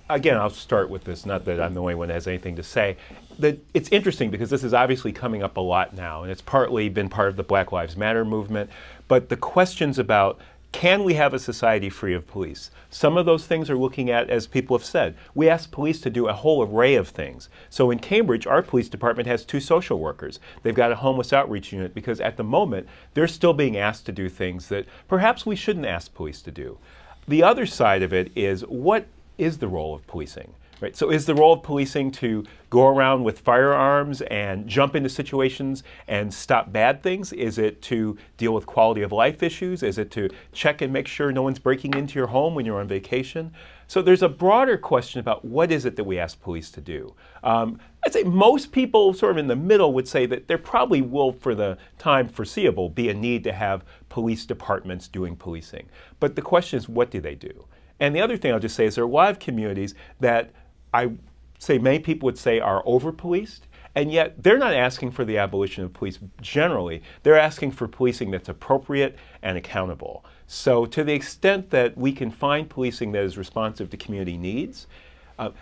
[SPEAKER 6] again, I'll start with this, not that I'm the only one that has anything to say. That it's interesting because this is obviously coming up a lot now, and it's partly been part of the Black Lives Matter movement, but the questions about can we have a society free of police? Some of those things are looking at, as people have said, we ask police to do a whole array of things. So in Cambridge, our police department has 2 social workers. They've got a homeless outreach unit because at the moment, they're still being asked to do things that perhaps we shouldn't ask police to do. The other side of it is, what is the role of policing? Right? So is the role of policing to go around with firearms and jump into situations and stop bad things? Is it to deal with quality of life issues? Is it to check and make sure no one's breaking into your home when you're on vacation? So there's a broader question about what is it that we ask police to do. I'd say most people sort of in the middle would say that there probably will, for the time foreseeable, be a need to have police departments doing policing. But the question is, what do they do? And the other thing I'll just say is there are a lot of communities that I say many people would say are over-policed, and yet they're not asking for the abolition of police generally. They're asking for policing that's appropriate and accountable. So to the extent that we can find policing that is responsive to community needs,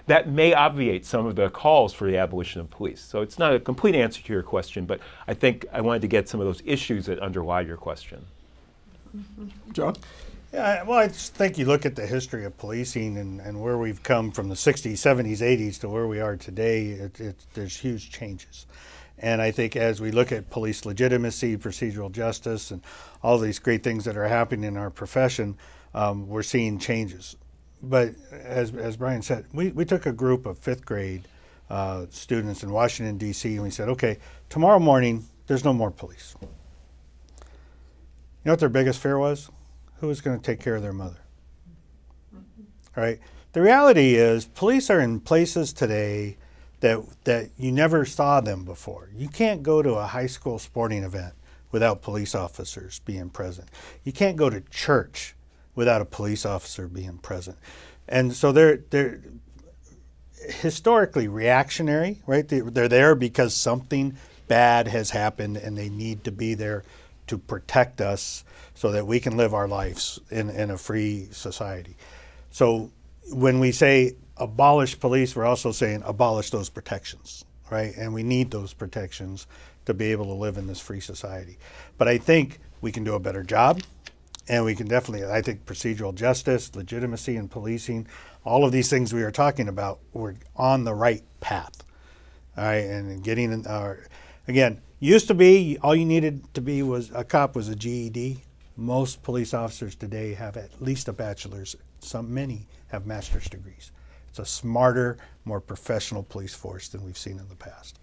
[SPEAKER 6] that may obviate some of the calls for the abolition of police. So it's not a complete answer to your question, but I think I wanted to get some of those issues that underlie your question.
[SPEAKER 1] John?
[SPEAKER 3] Yeah, well, I just think you look at the history of policing and where we've come from the 60s, 70s, 80s to where we are today, there's huge changes. And I think as we look at police legitimacy, procedural justice, and all these great things that are happening in our profession, we're seeing changes. But as Brian said, we took a group of 5th grade students in Washington, D.C., and we said, okay, tomorrow morning, there's no more police. You know what their biggest fear was? Who was going to take care of their mother? All right. The reality is police are in places today that you never saw them before. You can't go to a high school sporting event without police officers being present. You can't go to church without a police officer being present. And so they're historically reactionary, right? They're there because something bad has happened and they need to be there to protect us so that we can live our lives in a free society. So when we say abolish police, we're also saying abolish those protections, right? And we need those protections to be able to live in this free society. But I think we can do a better job, and we can definitely, I think procedural justice, legitimacy in policing, all of these things we are talking about, we're on the right path, all right? And getting in our, again, used to be, all you needed to be was a cop was a GED. Most police officers today have at least a bachelor's. Many have master's degrees. It's a smarter, more professional police force than we've seen in the past.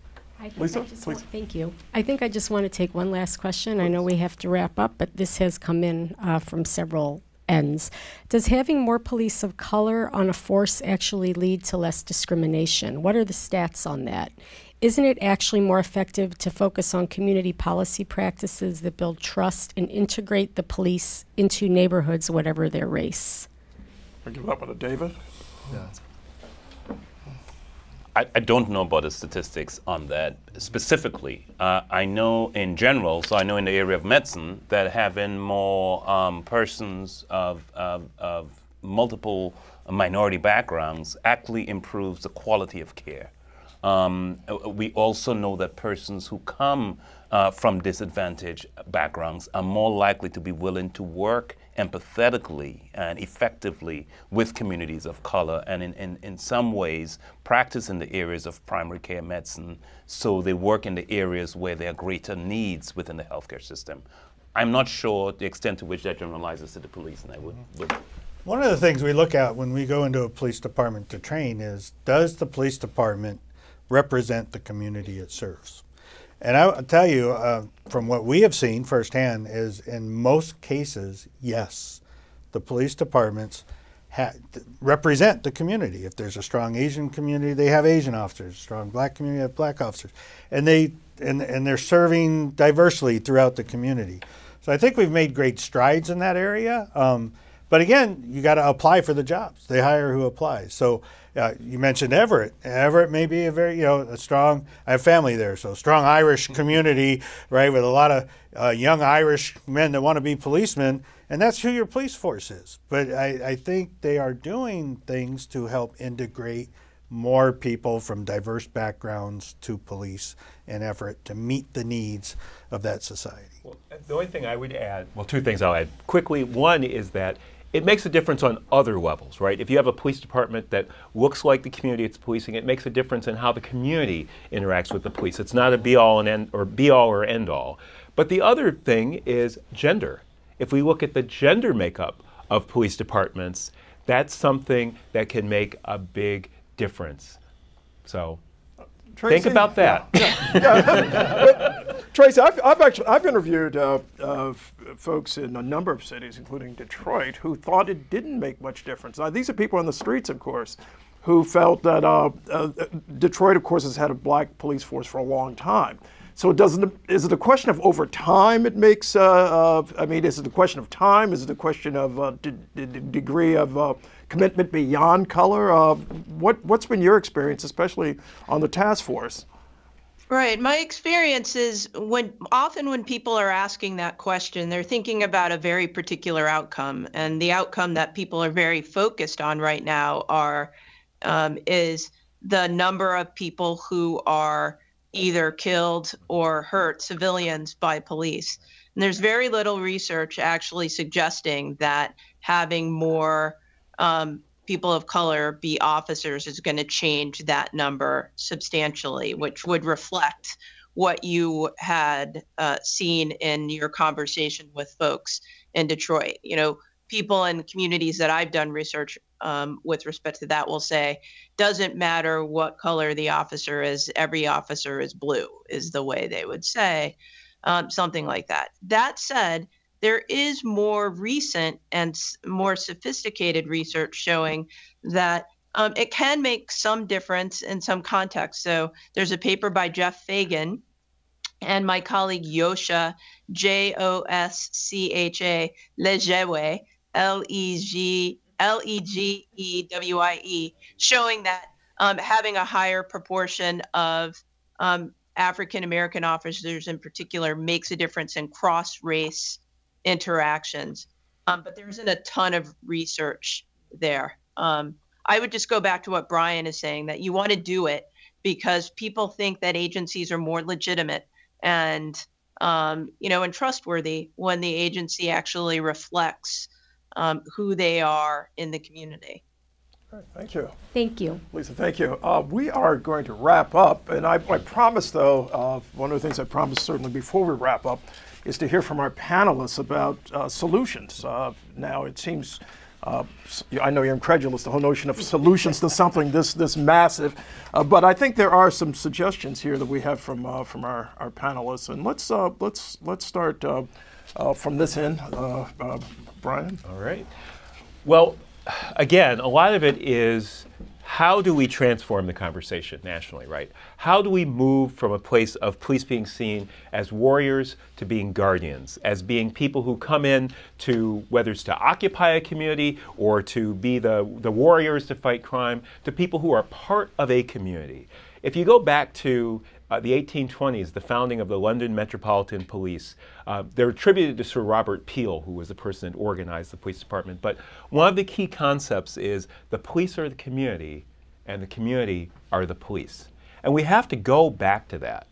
[SPEAKER 1] Lisa, please.
[SPEAKER 10] Thank you. I think I just want to take one last question. I know we have to wrap up, but this has come in from several ends. Does having more police of color on a force actually lead to less discrimination? What are the stats on that? Isn't it actually more effective to focus on community policy practices that build trust and integrate the police into neighborhoods, whatever their race?
[SPEAKER 1] I'll give that one to David.
[SPEAKER 9] Yeah.
[SPEAKER 2] I don't know about the statistics on that specifically. I know in general, so I know in the area of medicine, that having more persons of multiple minority backgrounds actually improves the quality of care. We also know that persons who come from disadvantaged backgrounds are more likely to be willing to work empathetically and effectively with communities of color, and in some ways practice in the areas of primary care medicine, so they work in the areas where there are greater needs within the healthcare system. I'm not sure the extent to which that generalizes to the police, and I would.
[SPEAKER 3] One of the things we look at when we go into a police department to train is, does the police department represent the community it serves? And I'll tell you, from what we have seen firsthand, is in most cases, yes, the police departments represent the community. If there's a strong Asian community, they have Asian officers. Strong black community, they have black officers. And they're serving diversely throughout the community. So I think we've made great strides in that area. But again, you got to apply for the jobs. They hire who applies. So you mentioned Everett. Everett may be a very, a strong, I have family there, so strong Irish community, right, with a lot of young Irish men that want to be policemen, and that's who your police force is. But I think they are doing things to help integrate more people from diverse backgrounds to police in effort to meet the needs of that society.
[SPEAKER 6] Well, the only thing I would add, well, two things I'll add quickly. One is that it makes a difference on other levels, right? If you have a police department that looks like the community it's policing, it makes a difference in how the community interacts with the police. It's not a be-all or end-all. But the other thing is gender. If we look at the gender makeup of police departments, that's something that can make a big difference. So
[SPEAKER 1] Tracy,
[SPEAKER 6] think about that.
[SPEAKER 1] But, Tracy, I've interviewed folks in a number of cities, including Detroit, who thought it didn't make much difference. Now, these are people on the streets, of course, who felt that Detroit, of course, has had a black police force for a long time. So is it a question of over time it makes, I mean, is it a question of time? Is it a question of degree of commitment beyond color? What's been your experience, especially on the task force?
[SPEAKER 5] Right. My experience is often when people are asking that question, they're thinking about a very particular outcome. And the outcome that people are very focused on right now is the number of people who are either killed or hurt, civilians, by police. And there's very little research actually suggesting that having more people of color be officers is going to change that number substantially, which would reflect what you had seen in your conversation with folks in Detroit. People in communities that I've done research with respect to that will say, doesn't matter what color the officer is, every officer is blue, is the way they would say, something like that. That said, there is more recent and more sophisticated research showing that it can make some difference in some contexts. So there's a paper by Jeff Fagan and my colleague Yoscha, Joscha Leggewie, Leggewie, showing that having a higher proportion of African American officers in particular makes a difference in cross-race interactions. But there isn't a ton of research there. I would just go back to what Brian is saying, that you want to do it because people think that agencies are more legitimate and and trustworthy when the agency actually reflects who they are in the community.
[SPEAKER 1] All right, thank you.
[SPEAKER 10] Thank you.
[SPEAKER 1] Lisa, thank you. We are going to wrap up, and I promised, though, one of the things I promised certainly before we wrap up is to hear from our panelists about solutions. Now, it seems, I know you're incredulous, the whole notion of solutions to something this massive, but I think there are some suggestions here that we have from our panelists, and let's start from this end. Brian?
[SPEAKER 6] All right. Well, again, a lot of it is how do we transform the conversation nationally, right? How do we move from a place of police being seen as warriors to being guardians, as being people who come in to, whether it's to occupy a community or to be the warriors to fight crime, to people who are part of a community. If you go back to the 1820s, the founding of the London Metropolitan Police, they're attributed to Sir Robert Peel, who was the person that organized the police department. But one of the key concepts is the police are the community, and the community are the police. And we have to go back to that.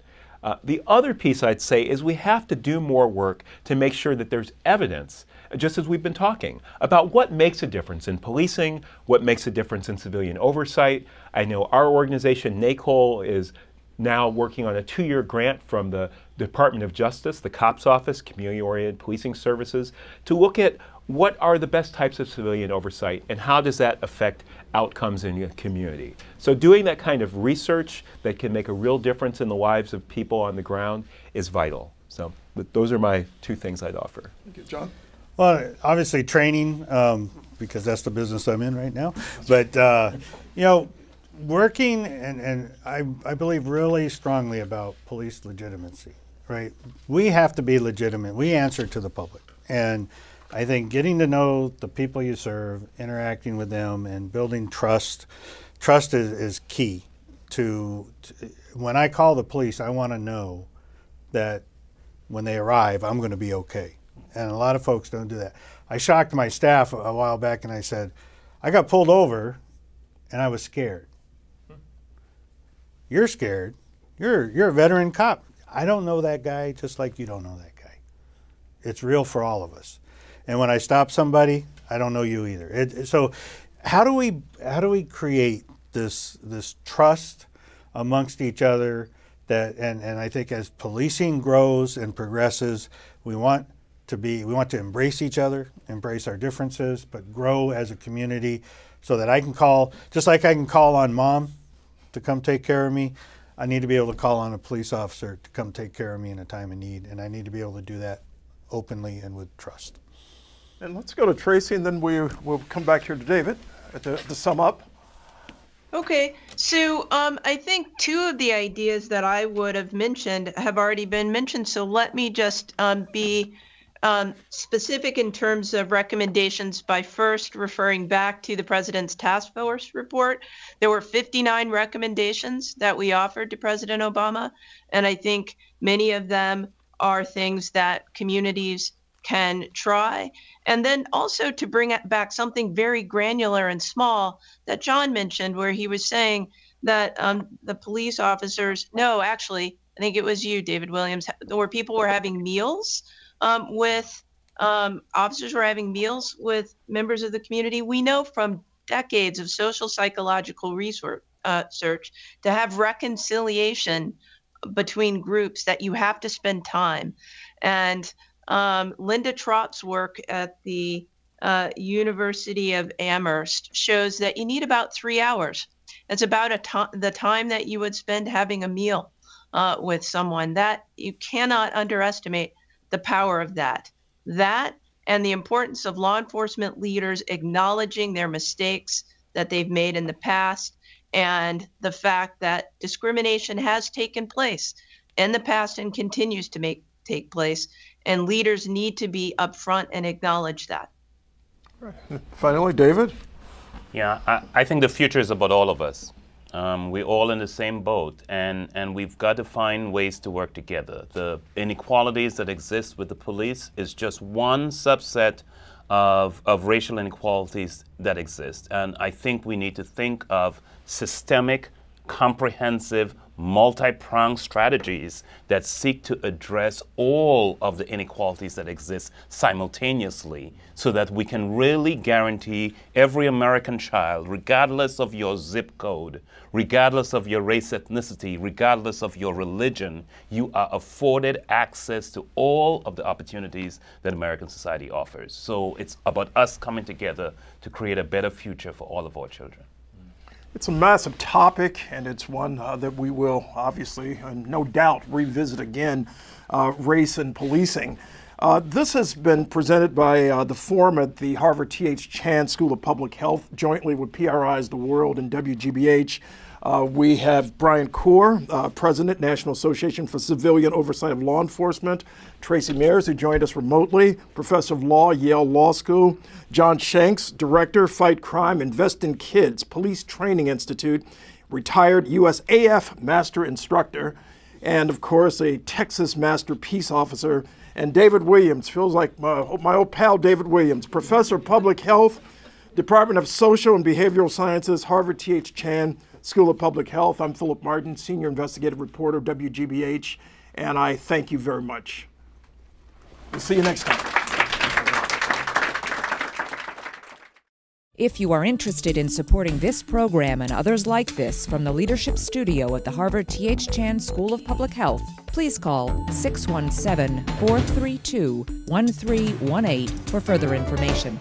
[SPEAKER 6] The other piece I'd say is we have to do more work to make sure that there's evidence, just as we've been talking, about what makes a difference in policing, what makes a difference in civilian oversight. I know our organization, NACOL, is now working on a 2-year grant from the Department of Justice, the COPS Office, Community-Oriented Policing Services, to look at what are the best types of civilian oversight and how does that affect outcomes in your community. So doing that kind of research that can make a real difference in the lives of people on the ground is vital. So those are my 2 things I'd offer.
[SPEAKER 1] Thank you, John.
[SPEAKER 3] Well, obviously training, because that's the business I'm in right now. But, you know, working, and I believe really strongly about police legitimacy, right? We have to be legitimate. We answer to the public. And I think getting to know the people you serve, interacting with them, and building trust is key to when I call the police, I want to know that when they arrive, I'm going to be okay. And a lot of folks don't do that. I shocked my staff a while back and I said, I got pulled over and I was scared. You're scared. You're a veteran cop. I don't know that guy just like you don't know that guy. It's real for all of us. And when I stop somebody, I don't know you either. So how do we create this trust amongst each other that and I think as policing grows and progresses, we want to embrace each other, embrace our differences, but grow as a community so that I can call, just like I can call on mom to come take care of me, I need to be able to call on a police officer to come take care of me in a time of need, and I need to be able to do that openly and with trust.
[SPEAKER 1] And let's go to Tracy, and then we'll come back here to David to sum up.
[SPEAKER 5] Okay, so I think 2 of the ideas that I would have mentioned have already been mentioned, so let me just be specific in terms of recommendations by first referring back to the President's Task Force report. There were 59 recommendations that we offered to President Obama, and I think many of them are things that communities can try. And then also to bring back something very granular and small that John mentioned, where he was saying that the police officers, no, actually, I think it was you, David Williams, where people were having meals officers were having meals with members of the community. We know from decades of social psychological research to have reconciliation between groups that you have to spend time. And Linda Trott's work at the University of Amherst shows that you need about 3 hours. It's about the time that you would spend having a meal with someone. That you cannot underestimate the power of that. That and the importance of law enforcement leaders acknowledging their mistakes that they've made in the past, and the fact that discrimination has taken place in the past and continues to take place, and leaders need to be upfront and acknowledge that.
[SPEAKER 1] Finally, David?
[SPEAKER 2] Yeah, I think the future is about all of us. We're all in the same boat, and we've got to find ways to work together. The inequalities that exist with the police is just one subset of racial inequalities that exist. And I think we need to think of systemic, comprehensive, multi-pronged strategies that seek to address all of the inequalities that exist simultaneously, so that we can really guarantee every American child, regardless of your zip code, regardless of your race, ethnicity, regardless of your religion, you are afforded access to all of the opportunities that American society offers. So it's about us coming together to create a better future for all of our children.
[SPEAKER 1] It's a massive topic, and it's one that we will obviously, and no doubt, revisit again, race and policing. This has been presented by the forum at the Harvard T.H. Chan School of Public Health, jointly with PRI's The World and WGBH. We have Brian Coor, President, National Association for Civilian Oversight of Law Enforcement, Tracy Mears, who joined us remotely, Professor of Law, Yale Law School, John Shanks, Director, Fight Crime, Invest in Kids, Police Training Institute, retired USAF Master Instructor, and of course a Texas Master Peace Officer, and David Williams, feels like my old pal David Williams, Professor of Public Health, Department of Social and Behavioral Sciences, Harvard T.H. Chan School of Public Health. I'm Philip Martin, Senior Investigative Reporter, WGBH, and I thank you very much. We'll see you next time.
[SPEAKER 12] If you are interested in supporting this program and others like this from the Leadership Studio at the Harvard T.H. Chan School of Public Health, please call 617-432-1318 for further information.